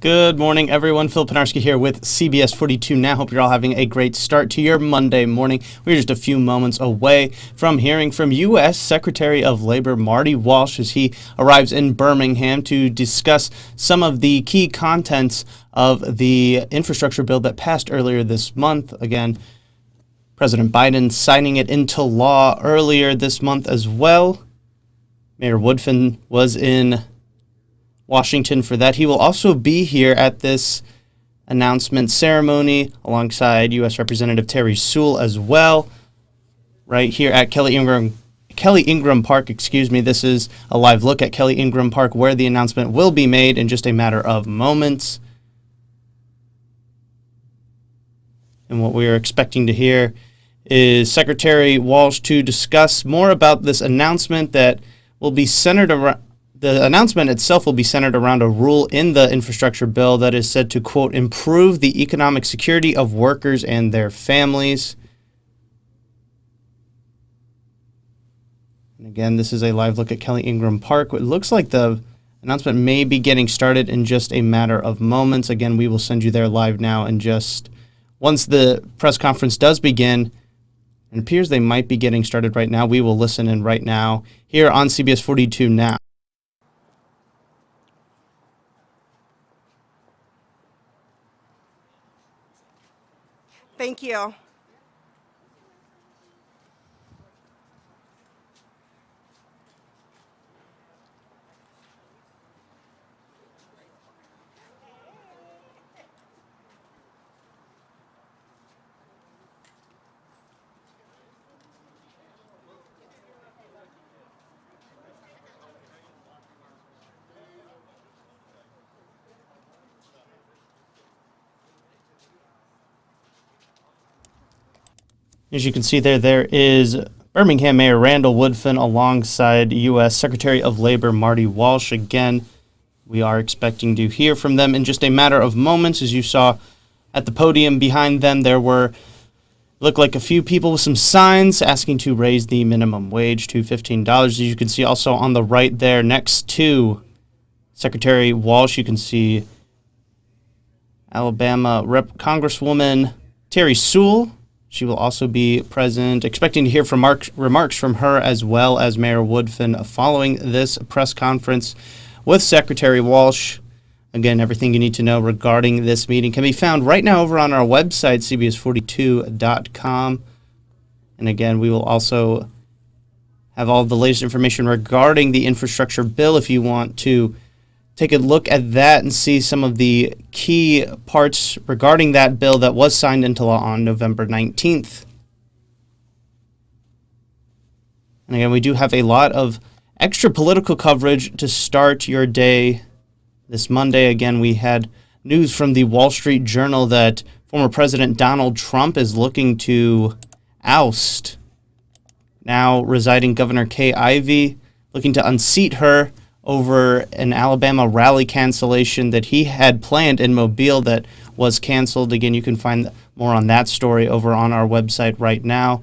Good morning, everyone. Phil Penarski here with CBS 42 Now. Hope you're all having a great start to your Monday morning. We're just a few moments away from hearing from U.S. Secretary of Labor Marty Walsh as he arrives in Birmingham to discuss some of the key contents of the infrastructure bill that passed earlier this month. Again, President Biden signing it into law earlier this month as well. Mayor Woodfin was in Washington for that. He will also be here at this announcement ceremony alongside U.S. Representative Terry Sewell as well, right here at Kelly Ingram Park. This is a live look at Kelly Ingram Park where the announcement will be made in just a matter of moments. And what we are expecting to hear is Secretary Walsh to discuss more about this announcement that will be centered around. The announcement itself will be centered around a rule in the infrastructure bill that is said to, quote, improve the economic security of workers and their families. And again, this is a live look at Kelly Ingram Park. It looks like the announcement may be getting started in just a matter of moments. Again, we will send you there live now and just once the press conference does begin. It appears they might be getting started right now. We will listen in right now here on CBS 42 Now. Thank you. As you can see there is Birmingham Mayor Randall Woodfin alongside U.S. Secretary of Labor Marty Walsh. Again, we are expecting to hear from them in just a matter of moments. As you saw at the podium behind them, there looked like a few people with some signs asking to raise the minimum wage to $15. As you can see also on the right there next to Secretary Walsh, you can see Alabama Congresswoman Terry Sewell. She will also be present, expecting to hear from remarks from her as well as Mayor Woodfin following this press conference with Secretary Walsh. Again, everything you need to know regarding this meeting can be found right now over on our website, cbs42.com. And again, we will also have all the latest information regarding the infrastructure bill if you want to take a look at that and see some of the key parts regarding that bill that was signed into law on November 19th. And again, we do have a lot of extra political coverage to start your day this Monday. Again, we had news from the Wall Street Journal that former President Donald Trump is looking to oust now residing Governor Kay Ivey, looking to unseat her over an Alabama rally cancellation that he had planned in Mobile that was canceled. Again, you can find more on that story over on our website right now.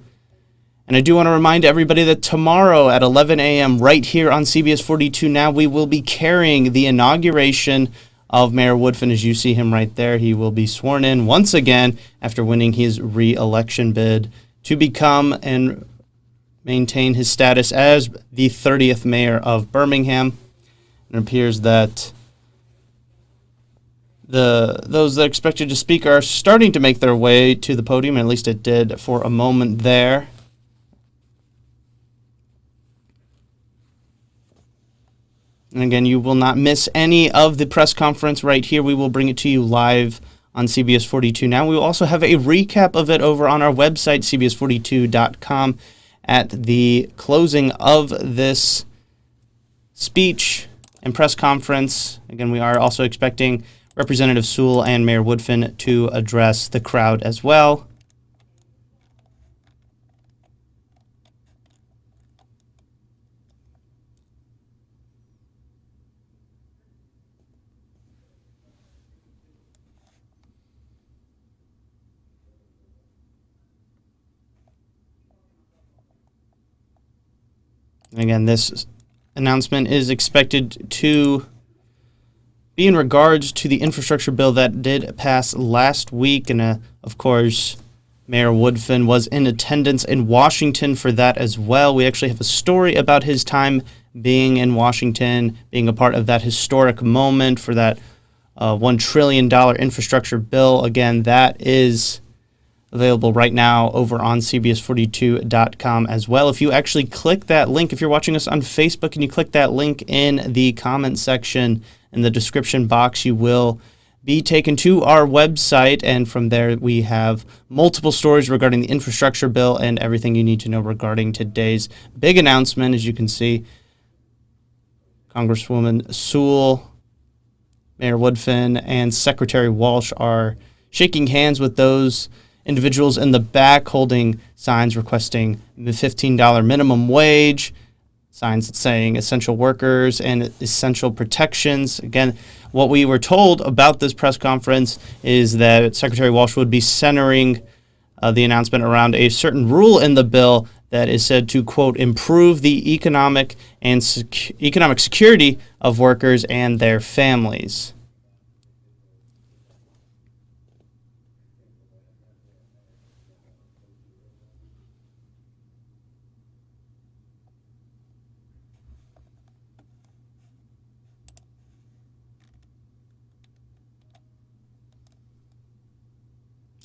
And I do want to remind everybody that tomorrow at 11 a.m. right here on CBS 42 Now, we will be carrying the inauguration of Mayor Woodfin. As you see him right there, he will be sworn in once again after winning his re-election bid to become and maintain his status as the 30th mayor of Birmingham. It appears that those that are expected to speak are starting to make their way to the podium, at least it did for a moment there. And again, you will not miss any of the press conference right here. We will bring it to you live on CBS 42 Now. We will also have a recap of it over on our website, cbs42.com, at the closing of this speech and press conference. Again, we are also expecting Representative Sewell and Mayor Woodfin to address the crowd as well. Again, this announcement is expected to be in regards to the infrastructure bill that did pass last week. And, of course, Mayor Woodfin was in attendance in Washington for that as well. We actually have a story about his time being in Washington, being a part of that historic moment for that $1 trillion infrastructure bill. Again, that is available right now over on CBS42.com as well. If you actually click that link, if you're watching us on Facebook and you click that link in the comment section in the description box, you will be taken to our website, and from there we have multiple stories regarding the infrastructure bill and everything you need to know regarding today's big announcement. As you can see, Congresswoman Sewell, Mayor Woodfin, and Secretary Welch are shaking hands with those individuals in the back holding signs requesting the $15 minimum wage, signs saying essential workers and essential protections. Again, what we were told about this press conference is that Secretary Welch would be centering the announcement around a certain rule in the bill that is said to, quote, improve the economic and economic security of workers and their families.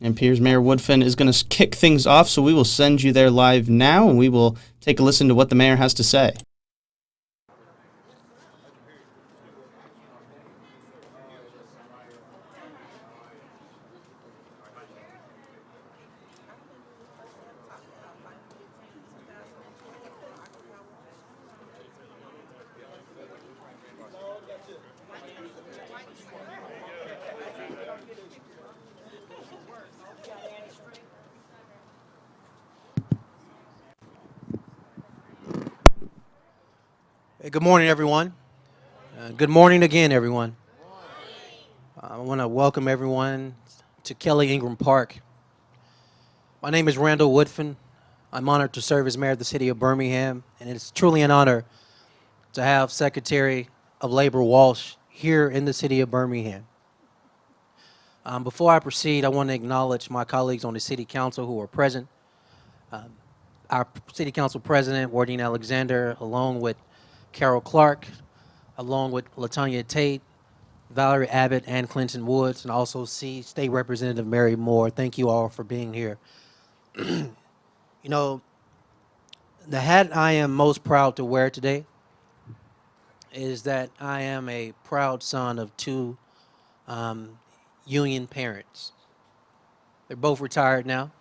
And Piers Mayor Woodfin is going to kick things off, so we will send you there live now, and we will take a listen to what the mayor has to say. Hey, good morning, everyone. Good morning again, everyone. I want to welcome everyone to Kelly Ingram Park. My name is Randall Woodfin. I'm honored to serve as mayor of the city of Birmingham, and it's truly an honor to have Secretary of Labor Welch here in the city of Birmingham. Before I proceed, I want to acknowledge my colleagues on the city council who are present. Our city council president, Wardine Alexander, along with Carol Clark, along with LaTanya Tate, Valerie Abbott, and Clinton Woods, and also State Representative Mary Moore. Thank you all for being here. You know, the hat I am most proud to wear today is that I am a proud son of two union parents. They're both retired now,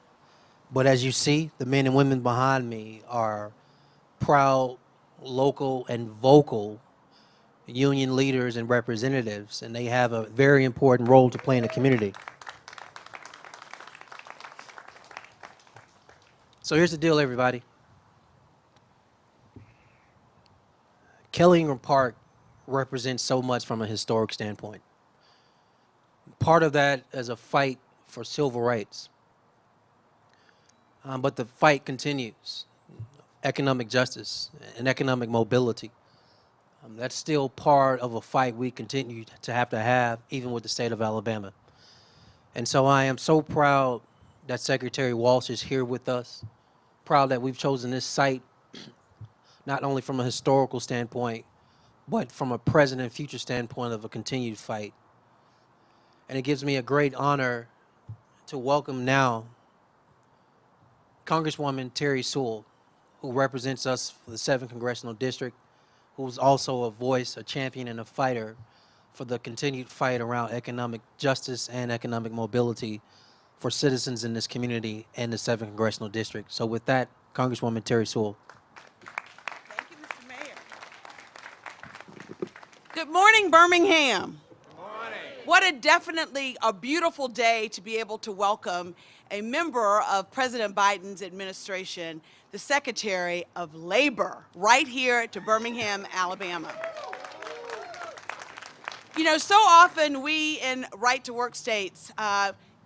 but as you see, the men and women behind me are proud, local, and vocal union leaders and representatives, and they have a very important role to play in the community. So here's the deal, everybody. Kelly Ingram Park represents so much from a historic standpoint. Part of that is a fight for civil rights, but the fight continues. Economic justice and economic mobility. That's still part of a fight we continue to have even with the state of Alabama. And so I am so proud that Secretary Welch is here with us, proud that we've chosen this site, not only from a historical standpoint, but from a present and future standpoint of a continued fight. And it gives me a great honor to welcome now Congresswoman Terry Sewell, who represents us for the 7th Congressional District, who's also a voice, a champion, and a fighter for the continued fight around economic justice and economic mobility for citizens in this community and the 7th Congressional District. So with that, Congresswoman Terry Sewell. Thank you, Mr. Mayor. Good morning, Birmingham. Good morning. What definitely a beautiful day to be able to welcome a member of President Biden's administration, the Secretary of Labor, right here to Birmingham, Alabama. You know, so often we in right-to-work states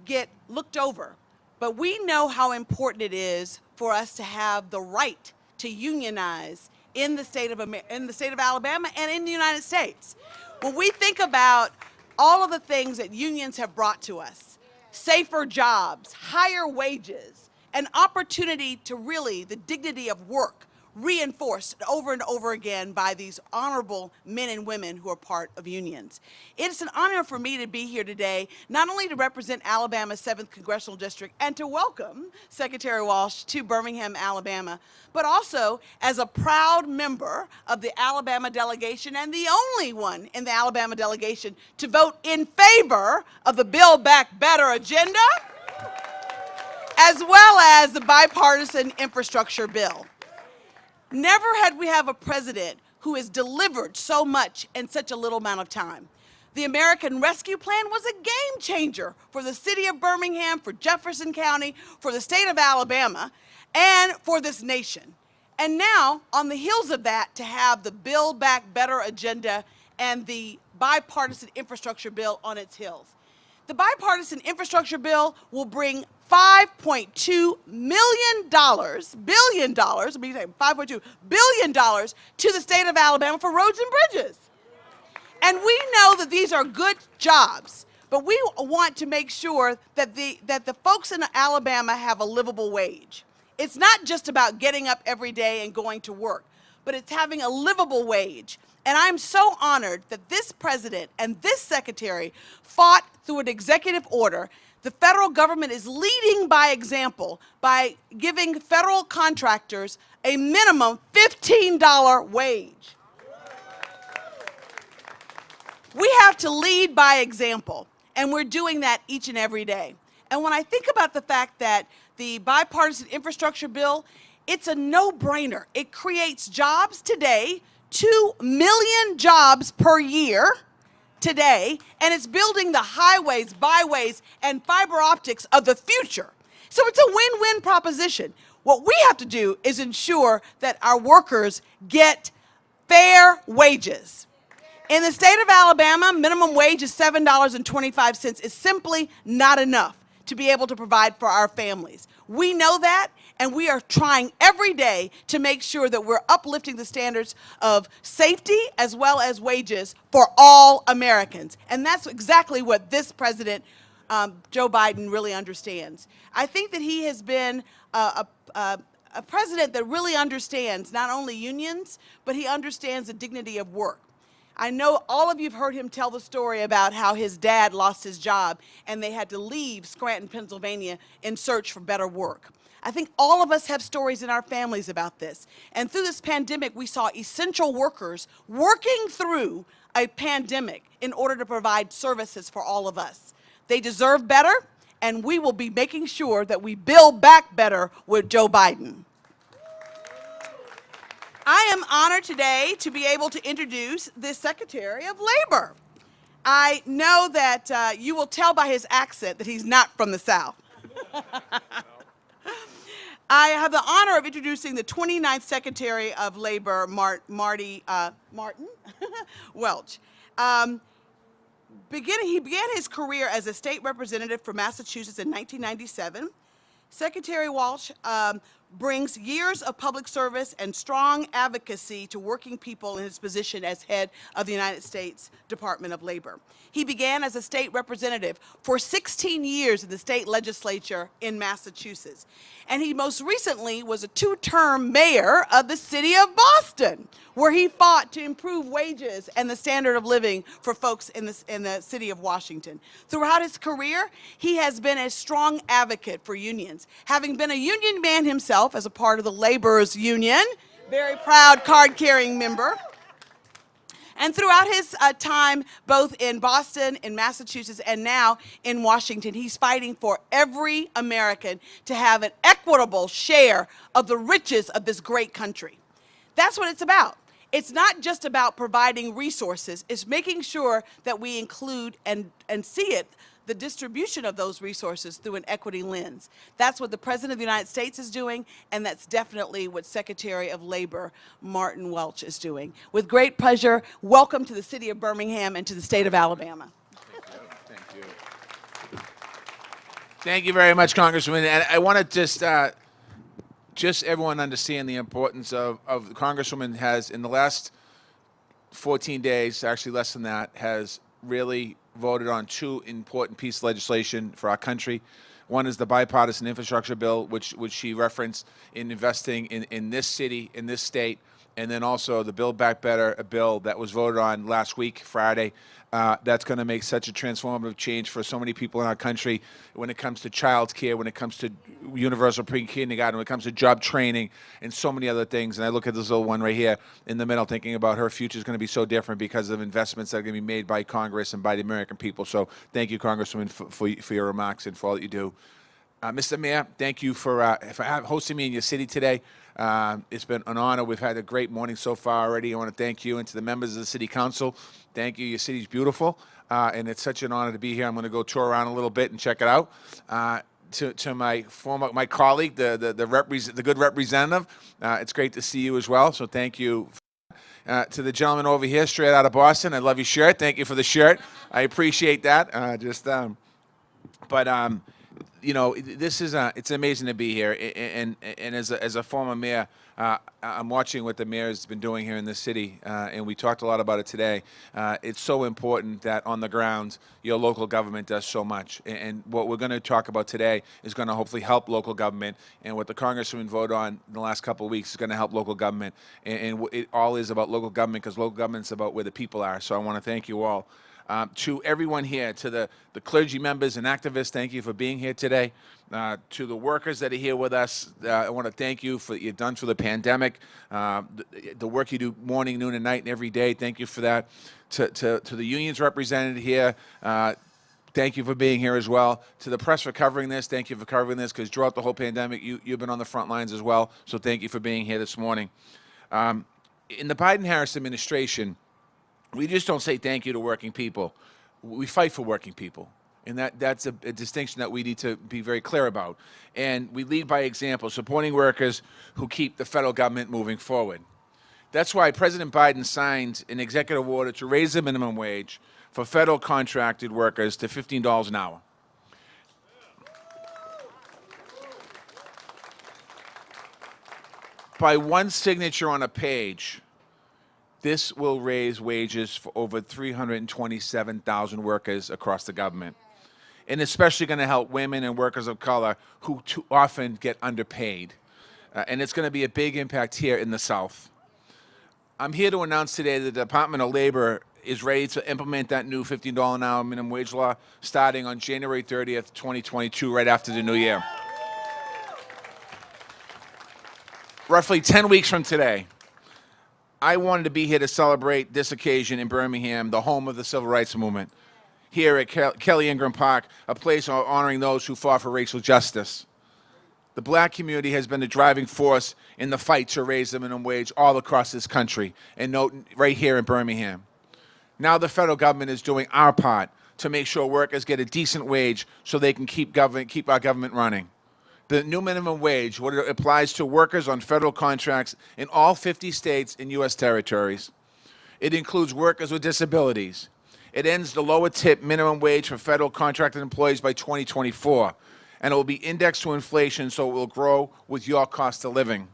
get looked over, but we know how important it is for us to have the right to unionize in the state of Alabama and in the United States. When we think about all of the things that unions have brought to us, safer jobs, higher wages, an opportunity to really, the dignity of work, reinforced over and over again by these honorable men and women who are part of unions. It's an honor for me to be here today, not only to represent Alabama's 7th Congressional District and to welcome Secretary Welch to Birmingham, Alabama, but also as a proud member of the Alabama delegation and the only one in the Alabama delegation to vote in favor of the Build Back Better agenda, as well as the bipartisan infrastructure bill. Never had we have a president who has delivered so much in such a little amount of time. The American Rescue Plan was a game changer for the city of Birmingham, for Jefferson County, for the state of Alabama, and for this nation. And now, on the heels of that, to have the Build Back Better agenda and the bipartisan infrastructure bill on its heels. The bipartisan infrastructure bill will bring $5.2 billion to the state of Alabama for roads and bridges. And we know that these are good jobs, but we want to make sure that the folks in Alabama have a livable wage. It's not just about getting up every day and going to work, but it's having a livable wage. And I'm so honored that this president and this secretary fought through an executive order. The federal government is leading by example by giving federal contractors a minimum $15 wage. We have to lead by example, and we're doing that each and every day. And when I think about the fact that the bipartisan infrastructure bill, it's a no-brainer. It creates jobs today, 2 million jobs per year today, and it's building the highways, byways, and fiber optics of the future. So it's a win-win proposition. What we have to do is ensure that our workers get fair wages. In the state of Alabama, minimum wage is $7.25. It's simply not enough to be able to provide for our families. We know that, and we are trying every day to make sure that we're uplifting the standards of safety as well as wages for all Americans. And that's exactly what this president, Joe Biden, really understands. I think that he has been a president that really understands not only unions, but he understands the dignity of work. I know all of you have heard him tell the story about how his dad lost his job and they had to leave Scranton, Pennsylvania in search for better work. I think all of us have stories in our families about this. And through this pandemic, we saw essential workers working through a pandemic in order to provide services for all of us. They deserve better, and we will be making sure that we build back better with Joe Biden. I am honored today to be able to introduce the Secretary of Labor. I know that you will tell by his accent that he's not from the South. I have the honor of introducing the 29th Secretary of Labor, Martin Welch. He began his career as a state representative for Massachusetts in 1997. Secretary Welch brings years of public service and strong advocacy to working people in his position as head of the United States Department of Labor. He began as a state representative for 16 years in the state legislature in Massachusetts. And he most recently was a 2-term mayor of the city of Boston, where he fought to improve wages and the standard of living for folks in the city of Washington. Throughout his career, he has been a strong advocate for unions, having been a union man himself as a part of the laborers union, very proud card-carrying member. And throughout his time, both in Boston, in Massachusetts, and now in Washington, he's fighting for every American to have an equitable share of the riches of this great country. That's what it's about. It's not just about providing resources. It's making sure that we include and see it, the distribution of those resources through an equity lens. That's what the President of the United States is doing, and that's definitely what Secretary of Labor Martin Welch is doing. With great pleasure, welcome to the city of Birmingham and to the state of Alabama. Thank you. Thank you very much, Congresswoman. And I want to just just everyone understand the importance of the Congresswoman has, in the last 14 days, actually less than that, has really voted on two important pieces of legislation for our country. One is the bipartisan infrastructure bill, which she referenced in investing in this city, in this state, and then also the Build Back Better bill that was voted on last week, Friday. That's going to make such a transformative change for so many people in our country when it comes to child care, when it comes to universal pre-kindergarten, when it comes to job training, and so many other things. And I look at this little one right here in the middle thinking about her future is going to be so different because of investments that are going to be made by Congress and by the American people. So thank you, Congresswoman, for your remarks and for all that you do. Mr. Mayor, thank you for hosting me in your city today. It's been an honor. We've had a great morning so far already. I want to thank you, and to the members of the City Council, thank you. Your city's beautiful, and it's such an honor to be here. I'm going to go tour around a little bit and check it out. To my colleague, the good representative, it's great to see you as well, so thank you. To the gentleman over here, straight out of Boston, I love your shirt. Thank you for the shirt. I appreciate that. You know, this is it's amazing to be here, and as a former mayor, I'm watching what the mayor's been doing here in this city, and we talked a lot about it today. It's so important that on the ground, your local government does so much, and what we're going to talk about today is going to hopefully help local government, and what the Congressman voted on in the last couple of weeks is going to help local government, and it all is about local government, because local government's about where the people are. So I want to thank you all. To everyone here, to the clergy members and activists, thank you for being here today. To the workers that are here with us, I want to thank you for what you've done through the pandemic, the work you do morning, noon, and night, and every day. Thank you for that. To the unions represented here, thank you for being here as well. To the press for covering this, thank you for covering this, because throughout the whole pandemic, you've been on the front lines as well. So thank you for being here this morning. In the Biden-Harris administration, we just don't say thank you to working people. We fight for working people. And that's a distinction that we need to be very clear about. And we lead by example, supporting workers who keep the federal government moving forward. That's why President Biden signed an executive order to raise the minimum wage for federal contracted workers to $15 an hour. By one signature on a page, this will raise wages for over 327,000 workers across the government, and especially going to help women and workers of color who too often get underpaid. And it's going to be a big impact here in the South. I'm here to announce today that the Department of Labor is ready to implement that new $15 an hour minimum wage law starting on January 30th, 2022, right after the new year. Roughly 10 weeks from today, I wanted to be here to celebrate this occasion in Birmingham, the home of the Civil Rights Movement, here at Kelly Ingram Park, a place honoring those who fought for racial justice. The black community has been the driving force in the fight to raise the minimum wage all across this country, and right here in Birmingham. Now the federal government is doing our part to make sure workers get a decent wage so they can keep our government running. The new minimum wage, what it applies to workers on federal contracts in all 50 states and U.S. territories. It includes workers with disabilities. It ends the lower tip minimum wage for federal contracted employees by 2024, and it will be indexed to inflation, so it will grow with your cost of living.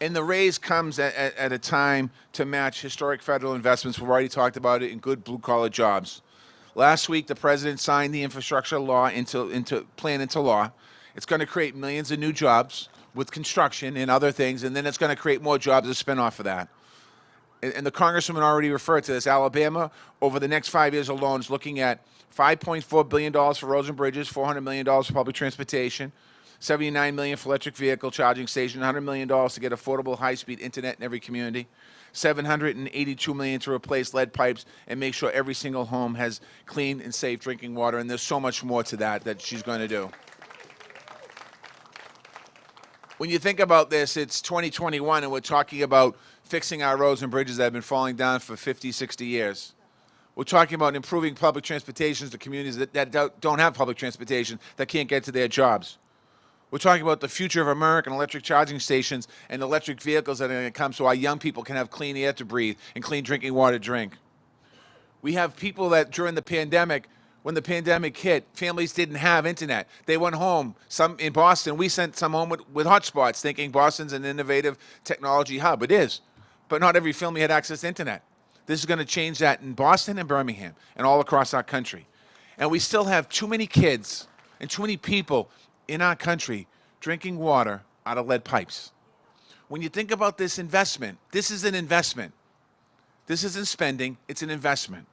And the raise comes at a time to match historic federal investments. We've already talked about it in good blue-collar jobs. Last week, the president signed the infrastructure law plan into law. It's going to create millions of new jobs with construction and other things, and then it's going to create more jobs as a spinoff of that. And the congresswoman already referred to this. Alabama, over the next 5 years alone, is looking at $5.4 billion for roads and bridges, $400 million for public transportation, $79 million for electric vehicle charging stations, $100 million to get affordable high-speed internet in every community, $782 million to replace lead pipes and make sure every single home has clean and safe drinking water. And there's so much more to that she's going to do. When you think about this, it's 2021, and we're talking about fixing our roads and bridges that have been falling down for 50, 60 years. We're talking about improving public transportation to communities that don't have public transportation, that can't get to their jobs. We're talking about the future of American electric charging stations and electric vehicles that are going to come so our young people can have clean air to breathe and clean drinking water to drink. We have people that during the pandemic When the pandemic hit, families didn't have internet. They went home. Some in Boston, we sent some home with hotspots, thinking Boston's an innovative technology hub. It is. But not every family had access to internet. This is going to change that in Boston and Birmingham and all across our country. And we still have too many kids and too many people in our country drinking water out of lead pipes. When you think about this investment, this is an investment. This isn't spending, it's an investment.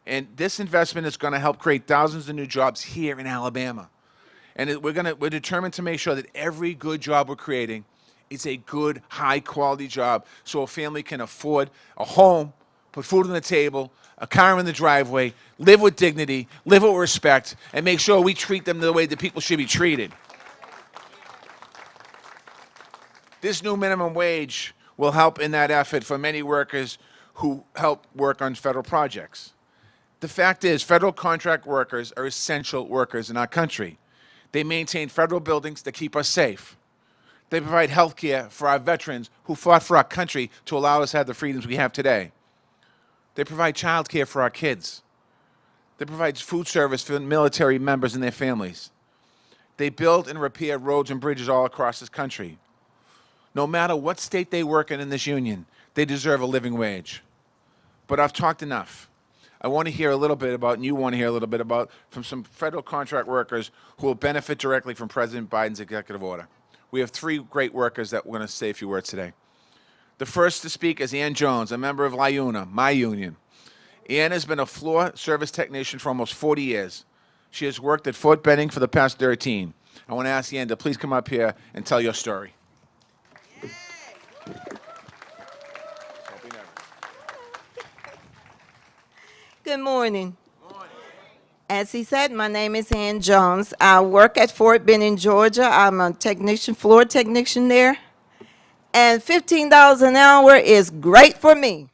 And this investment is going to help create thousands of new jobs here in Alabama. And we're determined to make sure that every good job we're creating is a good, high-quality job so a family can afford a home, put food on the table, a car in the driveway, live with dignity, live with respect, and make sure we treat them the way that people should be treated. This new minimum wage will help in that effort for many workers who help work on federal projects. The fact is, federal contract workers are essential workers in our country. They maintain federal buildings that keep us safe. They provide health care for our veterans who fought for our country to allow us to have the freedoms we have today. They provide child care for our kids. They provide food service for military members and their families. They build and repair roads and bridges all across this country. No matter what state they work in this union, they deserve a living wage. But I've talked enough. I want to hear a little bit about, and you want to hear a little bit about, from some federal contract workers who will benefit directly from President Biden's executive order. We have three great workers that we're going to say a few words today. The first to speak is Ann Jones, a member of LIUNA, my union. Ann has been a floor service technician for almost 40 years. She has worked at Fort Benning for the past 13. I want to ask Ann to please come up here and tell your story. Good morning. As he said, my name is Ann Jones. I work at Fort Benning, Georgia. I'm a technician, floor technician there. And $15 an hour is great for me.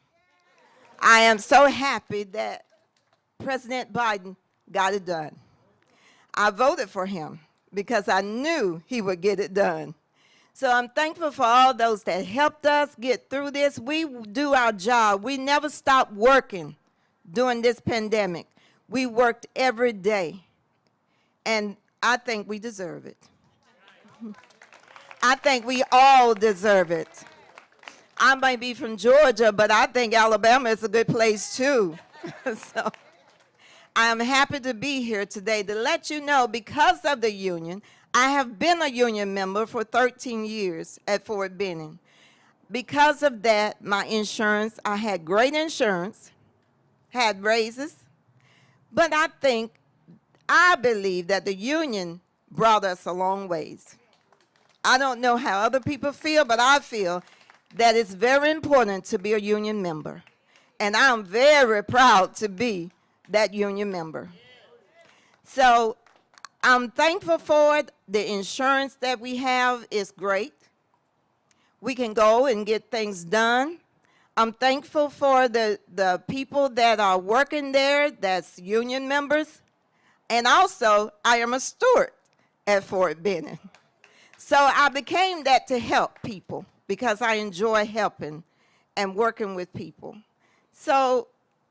I am so happy that President Biden got it done. I voted for him because I knew he would get it done. So I'm thankful for all those that helped us get through this. We do our job. We never stopped working during this pandemic. We worked every day, and I think we deserve it. I think we all deserve it. I might be from Georgia, but I think Alabama is a good place too. So I am happy to be here today to let you know, because of the union, I have been a union member for 13 years at Fort Benning. Because of that, my insurance, I had great insurance, had raises, but I believe that the union brought us a long ways. I don't know how other people feel, but I feel that it's very important to be a union member. And I'm very proud to be that union member. So I'm thankful for it. The insurance that we have is great. We can go and get things done. I'm thankful for the people that are working there, that's union members. And also, I am a steward at Fort Benning. So I became that to help people because I enjoy helping and working with people. So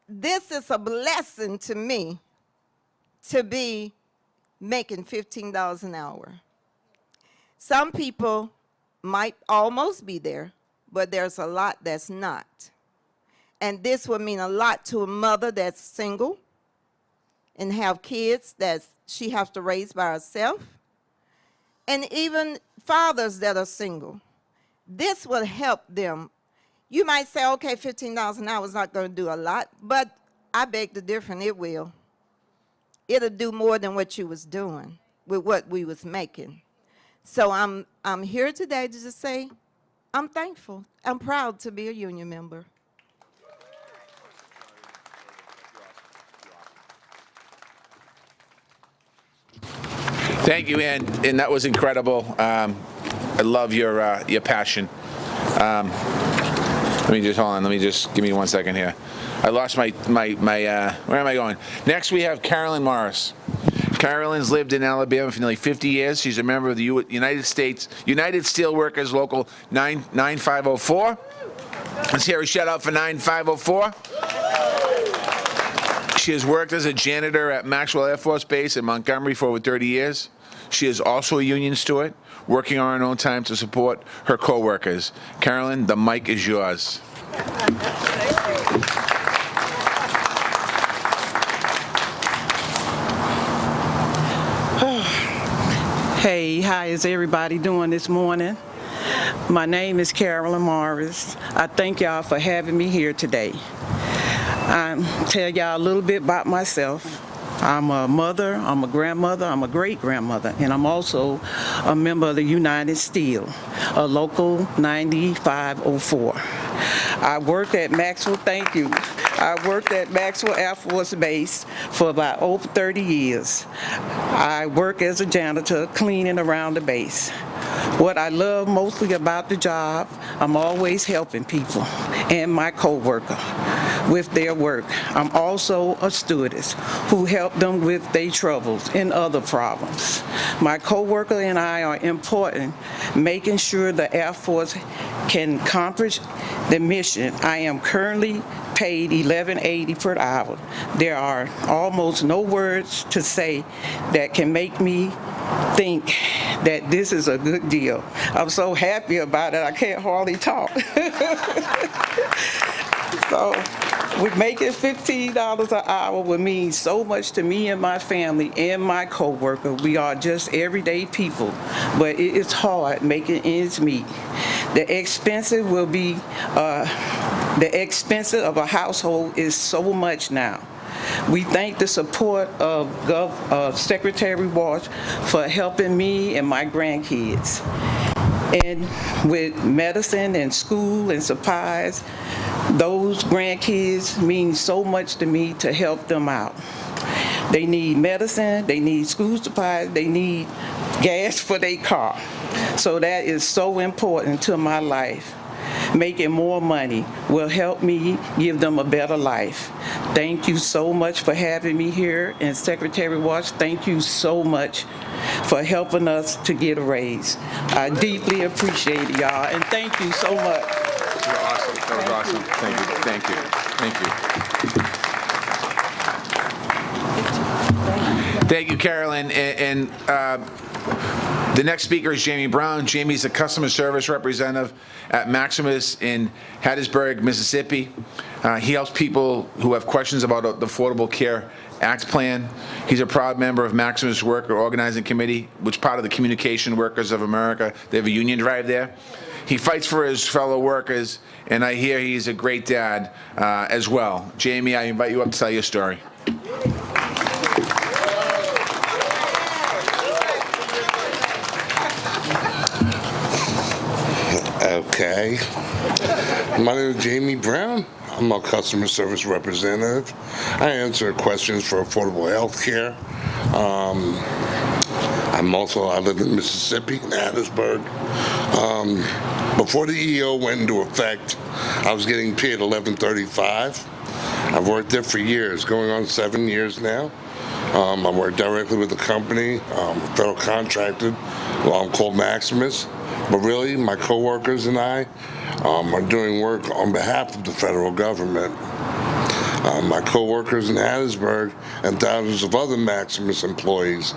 this is a blessing to me to be making $15 an hour. Some people might almost be there, but there's a lot that's not. And this would mean a lot to a mother that's single and have kids that she has to raise by herself, and even fathers that are single. This will help them. You might say, okay, $15 an hour is not going to do a lot, but I beg to differ, it will. It'll do more than what you was doing with what we was making. So I'm here today to just say, I'm thankful. I'm proud to be a union member. Thank you, Ann, and that was incredible. I love your passion. Let me just hold on. Let me just give me 1 second here. I lost my where am I going? Next, we have Carolyn Morris. Carolyn's lived in Alabama for nearly 50 years. She's a member of the United Steelworkers Local 9504. Let's hear a shout out for 9504. She has worked as a janitor at Maxwell Air Force Base in Montgomery for over 30 years. She is also a union steward, working on her own time to support her co-workers. Carolyn, the mic is yours. Hey, how is everybody doing this morning? My name is Carolyn Morris. I thank y'all for having me here today. I'll tell y'all a little bit about myself. I'm a mother, I'm a grandmother, I'm a great-grandmother, and I'm also a member of the United Steel, a local 9504. I worked at Maxwell, thank you. I worked at Maxwell Air Force Base for about over 30 years. I work as a janitor, cleaning around the base. What I love mostly about the job, I'm always helping people and my co-worker with their work. I'm also a stewardess who help them with their troubles and other problems. My co-worker and I are important, making sure the Air Force can accomplish the mission. I am currently paid $11.80 per hour. There are almost no words to say that can make me think that this is a good deal. I'm so happy about it, I can't hardly talk. So, with making $15 an hour would mean so much to me and my family and my co-worker. We are just everyday people, but it is hard making ends meet. The expense of a household is so much now. We thank the support of Secretary Welch for helping me and my grandkids. And with medicine and school and supplies, those grandkids mean so much to me to help them out. They need medicine, they need school supplies, they need gas for their car. So that is so important to my life. Making more money will help me give them a better life. Thank you so much for having me here, and Secretary Welch, thank you so much for helping us to get a raise. I deeply appreciate it, y'all, and thank you so much. You're awesome. That was awesome. Thank you. Thank you. Thank you. Thank you, Carolyn. And the next speaker is Jamie Brown. Jamie's a customer service representative at Maximus in Hattiesburg, Mississippi. He helps people who have questions about the Affordable Care Act plan. He's a proud member of Maximus Worker Organizing Committee, which is part of the Communication Workers of America. They have a union drive there. He fights for his fellow workers, and I hear he's a great dad as well. Jamie, I invite you up to tell your story. Okay. My name is Jamie Brown. I'm a customer service representative. I answer questions for affordable health care. I live in Mississippi, in Hattiesburg. Before the EO went into effect, I was getting paid $11.35. I've worked there for years, going on 7 years now. I work directly with the company, federal contracted, called Maximus. But really, my coworkers and I are doing work on behalf of the federal government. My coworkers in Hattiesburg and thousands of other Maximus employees,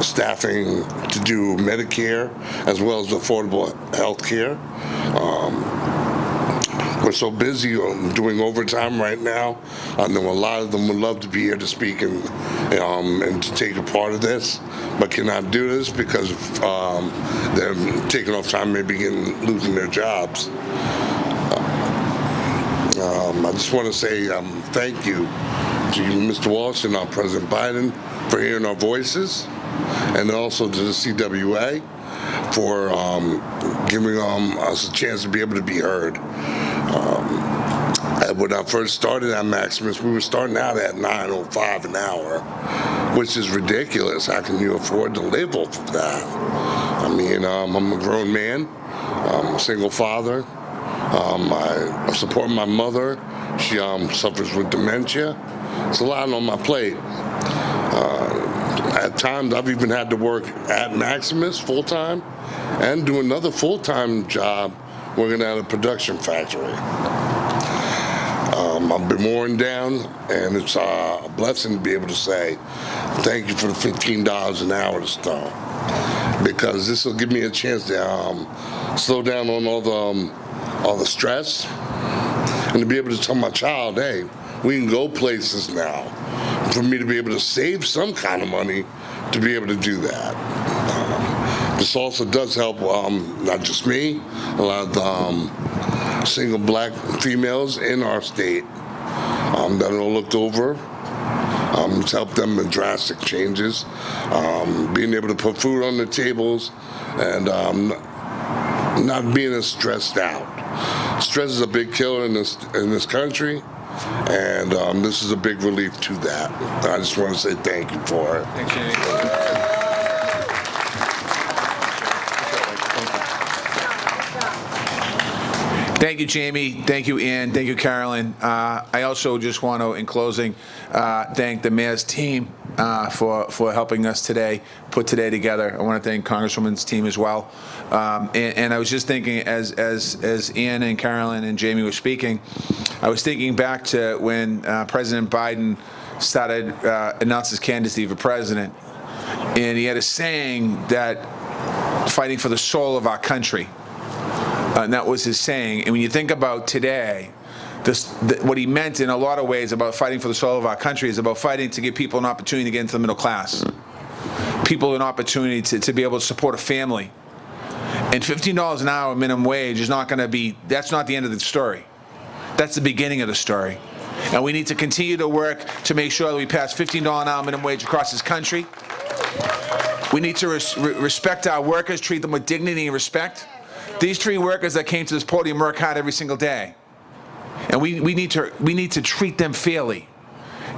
staffing to do Medicare as well as affordable health care. We're so busy doing overtime right now. I know a lot of them would love to be here to speak and to take a part of this, but cannot do this because they're taking off time, maybe losing their jobs. I just want to say thank you to you, Mr. Walsh, and President Biden for hearing our voices, and also to the CWA for giving us a chance to be able to be heard. When I first started at Maximus, we were starting out at $9.05 an hour, which is ridiculous. How can you afford to live off of that? I mean, I'm a grown man. I'm a single father. I support my mother. She suffers with dementia. It's a lot on my plate. At times, I've even had to work at Maximus full-time and do another full-time job working at a production factory. I've been worn down, and it's a blessing to be able to say thank you for the $15 an hour to start, because this will give me a chance to slow down on all the stress, and to be able to tell my child, hey, we can go places now. For me to be able to save some kind of money to be able to do that. This also does help not just me, a lot of single black females in our state that are looked over. It's helped them in drastic changes. Being able to put food on the tables and not being as stressed out. Stress is a big killer in this country, and this is a big relief to that. I just want to say thank you for it. Thanks, Jamie. Thank you, Jamie. Thank you, Ann. Thank you, Carolyn. I also just want to, in closing, thank the mayor's team for helping us today, put today together. I want to thank Congresswoman's team as well. And I was just thinking, as Ann and Carolyn and Jamie were speaking, I was thinking back to when President Biden started announced his candidacy for president, and he had a saying that fighting for the soul of our country. And that was his saying. And when you think about today, what he meant in a lot of ways about fighting for the soul of our country is about fighting to give people an opportunity to get into the middle class, people an opportunity to be able to support a family. And $15 an hour minimum wage is not going to be, that's not the end of the story. That's the beginning of the story. And we need to continue to work to make sure that we pass $15 an hour minimum wage across this country. We need to respect our workers, treat them with dignity and respect. These three workers that came to this podium work hard every single day. And we need to treat them fairly.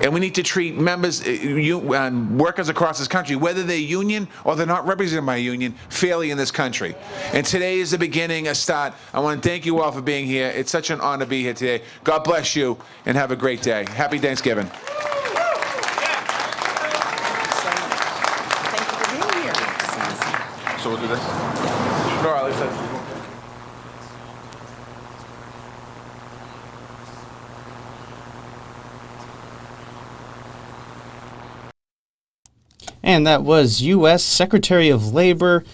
And we need to treat members, workers across this country, whether they're union or they're not represented by a union, fairly in this country. And today is the beginning, a start. I want to thank you all for being here. It's such an honor to be here today. God bless you, and have a great day. Happy Thanksgiving. Thank you for being here. So we'll do this? No, I'll leave that. And that was U.S. Secretary of Labor,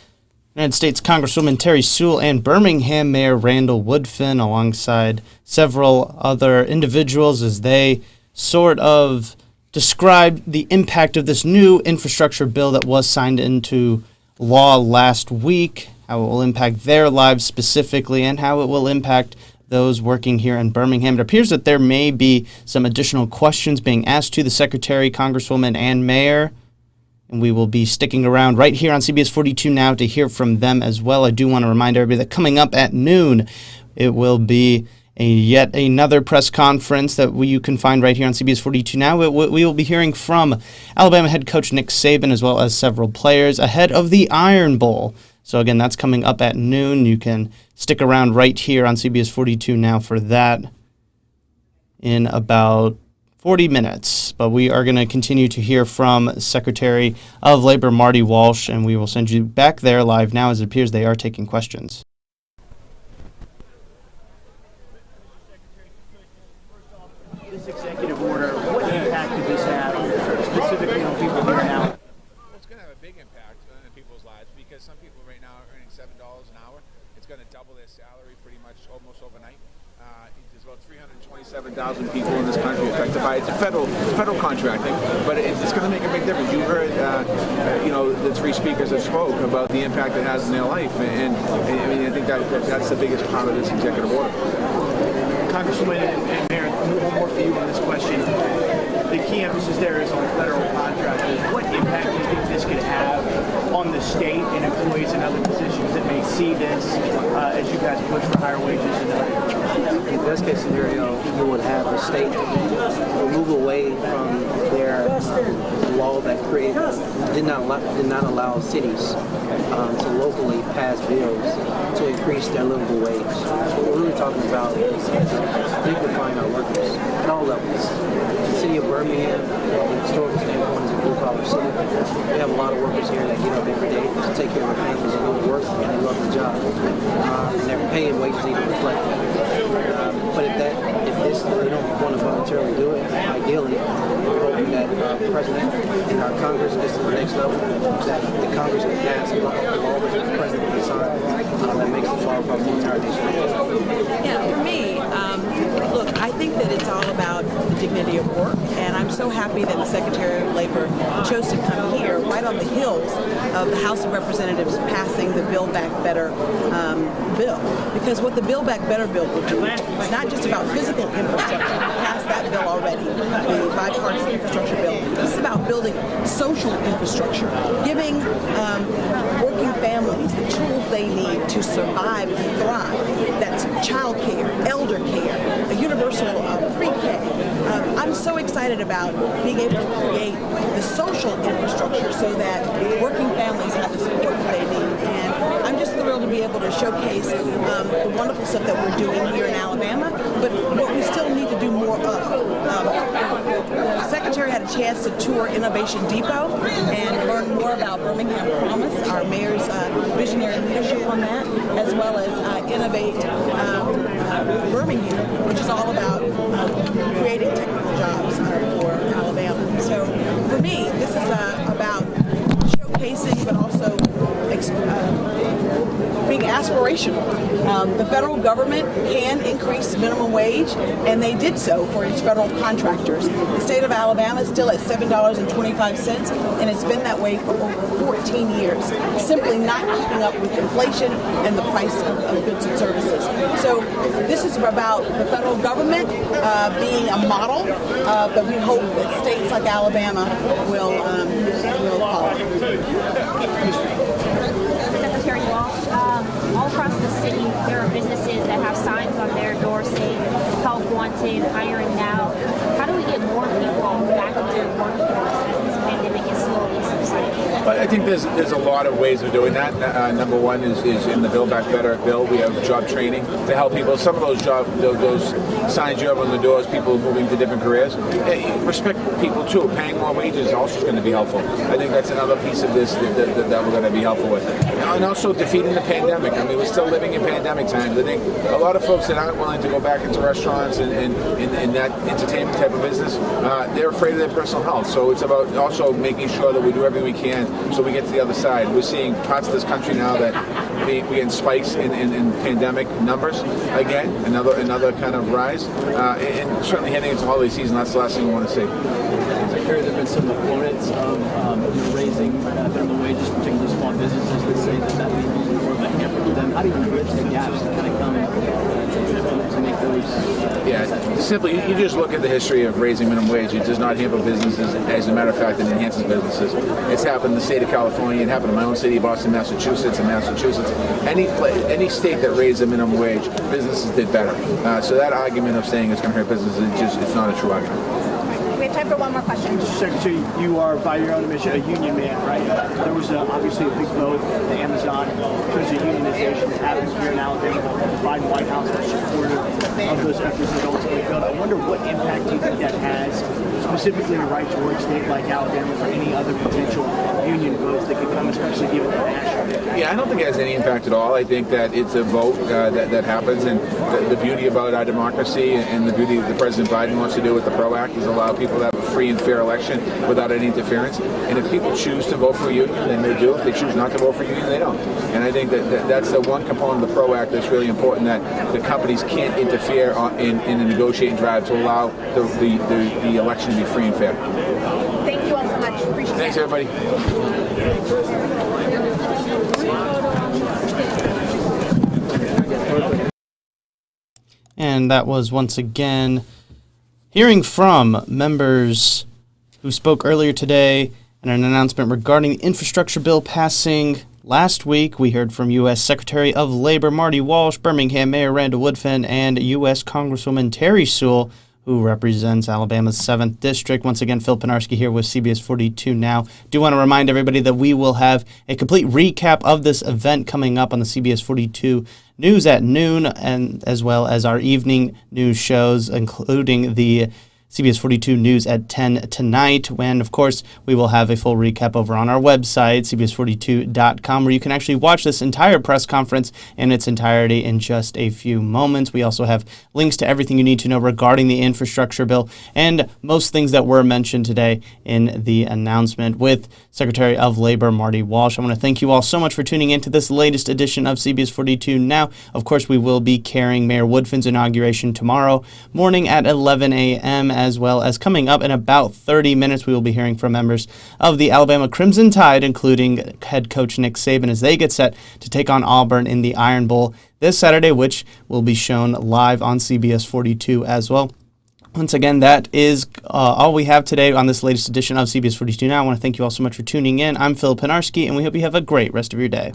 United States Congresswoman Terry Sewell, and Birmingham Mayor Randall Woodfin, alongside several other individuals, as they sort of described the impact of this new infrastructure bill that was signed into law last week, how it will impact their lives specifically, and how it will impact those working here in Birmingham. It appears that there may be some additional questions being asked to the Secretary, Congresswoman, and Mayor. And we will be sticking around right here on CBS 42 now to hear from them as well. I do want to remind everybody that coming up at noon, it will be yet another press conference that you can find right here on CBS 42 now. We will be hearing from Alabama head coach Nick Saban, as well as several players ahead of the Iron Bowl. So again, that's coming up at noon. You can stick around right here on CBS 42 now for that in about 40 minutes, but we are going to continue to hear from Secretary of Labor Marty Walsh, and we will send you back there live now, as it appears they are taking questions. This executive order, what impact could this have specifically on people here now? Well, it's going to have a big impact on people's lives, because some people right now are earning $7 an hour. It's going to double their salary pretty much almost overnight. There's about 327,000 people in this country affected by it. It's federal contracting, but it's going to make a big difference. You heard, the three speakers that spoke about the impact it has in their life, and I mean, I think that's the biggest part of this executive order. Congresswoman and Mayor, one more for you on this question. The key emphasis there is on federal contractors. What impact do you think this could have on the state and employees in other positions that may see this as you guys push for higher wages? In the best case scenario, you would have the state move away from their law that did not allow cities to locally pass bills to increase their livable wage. What we're really talking about is dignifying our workers at all levels. The city of Birmingham, from a historical standpoint, is a blue-collar city. We have a lot of workers here that get up every day to take care of their families and go to work, and they love the job. And their pay and wages need to reflect that. But if they don't want to voluntarily do it. Ideally, we're hoping that our president and our Congress gets to the next level, that the Congress can pass a law that the president can sign that makes the law across the entire nation. Yeah, for me, look, I think that it's all about the dignity of work, and I'm so happy that the Secretary of Labor chose to come here right on the heels of the House of Representatives passing the Build Back Better bill. Because what the Build Back Better bill will do is not just about physical infrastructure. We passed that bill already, the bipartisan infrastructure bill. This is about building social infrastructure, giving working families the tools they need to survive and thrive. That's child care, elder care, a universal pre-K. I'm so excited about being able to create the social infrastructure so that working families have the support that they need. And I'm just thrilled to be able to showcase the wonderful stuff that we're doing here in Alabama, but what we still need to do more of. The Secretary had a chance to tour Innovation Depot and learn more about Birmingham Promise, our mayor's visionary leadership on that, as well as Innovate Birmingham, which is all about creating technical jobs for Alabama. So for me, this is about showcasing, but also being aspirational. The federal government can increase minimum wage, and they did so for its federal contractors. The state of Alabama is still at $7.25, and it's been that way for over 14 years, simply not keeping up with inflation and the price of goods and services. So this is about the federal government being a model, but we hope that states like Alabama will follow. Secretary Welch, all across the city, there are businesses that have signs on their doors saying help wanted, hiring now. How do we get more people back into the workforce as this pandemic is slowly subsiding? But I think there's a lot of ways of doing that. Number one is in the Build Back Better bill. We have job training to help people. Some of those signs you have on the doors, people moving to different careers. Respect people too. Paying more wages is also going to be helpful. I think that's another piece of this that we're going to be helpful with. And also defeating the pandemic. I mean, we're still living in pandemic times. I think a lot of folks that aren't willing to go back into restaurants and that entertainment type of business, they're afraid of their personal health. So it's about also making sure that we do everything we can so we get to the other side. We're seeing parts of this country now that we get spikes in pandemic numbers again, another kind of rise, and certainly heading into holiday season. That's the last thing we want to see. There have been some opponents of raising minimum wages, particularly small businesses, that say that may be more of a hamper for them. How do you bridge the gaps to kind of come to make those? Yeah, simply you just look at the history of raising minimum wage. It does not hamper businesses. As a matter of fact, it enhances businesses. It's happened in the state of California. It happened in my own city, Boston, Massachusetts, and Massachusetts. Any state that raised the minimum wage, businesses did better. So that argument of saying it's going to hurt businesses, it's not a true argument. We have time for one more question. Mr. Secretary, you are, by your own admission, a union man, right? There was obviously a big vote at the Amazon in terms of unionization that happened here in Alabama. The Biden White House was supportive of those efforts that ultimately failed. I wonder what impact do you think that has, specifically in a right-to-work state like Alabama, for any other potential union votes that could come, especially given the national impact? Yeah, I don't think it has any impact at all. I think that it's a vote that happens, and the beauty about our democracy and the beauty that President Biden wants to do with the PRO Act is allow people to have a free and fair election without any interference. And if people choose to vote for a union, then they do. If they choose not to vote for a union, they don't. And I think that's the one component of the PRO Act that's really important, that the companies can't interfere in a negotiating drive to allow the election to be free and fair. Thank you all so much. Appreciate it. Thanks, everybody. And that was once again hearing from members who spoke earlier today in an announcement regarding the infrastructure bill passing last week. We heard from U.S. Secretary of Labor Marty Walsh, Birmingham Mayor Randall Woodfin, and U.S. Congresswoman Terry Sewell, who represents Alabama's 7th District. Once again, Phil Pinarski here with CBS 42 Now. Do want to remind everybody that we will have a complete recap of this event coming up on the CBS 42 News at noon, and as well as our evening news shows, including the CBS 42 News at 10 tonight. And, of course, we will have a full recap over on our website, cbs42.com, where you can actually watch this entire press conference in its entirety in just a few moments. We also have links to everything you need to know regarding the infrastructure bill and most things that were mentioned today in the announcement with Secretary of Labor Marty Walsh. I want to thank you all so much for tuning in to this latest edition of CBS 42 Now. Of course, we will be carrying Mayor Woodfin's inauguration tomorrow morning at 11 a.m., as well as coming up in about 30 minutes, we will be hearing from members of the Alabama Crimson Tide, including head coach Nick Saban, as they get set to take on Auburn in the Iron Bowl this Saturday, which will be shown live on CBS 42 as well. Once again, that is all we have today on this latest edition of CBS 42 Now. I want to thank you all so much for tuning in. I'm Phil Pinarski, and we hope you have a great rest of your day.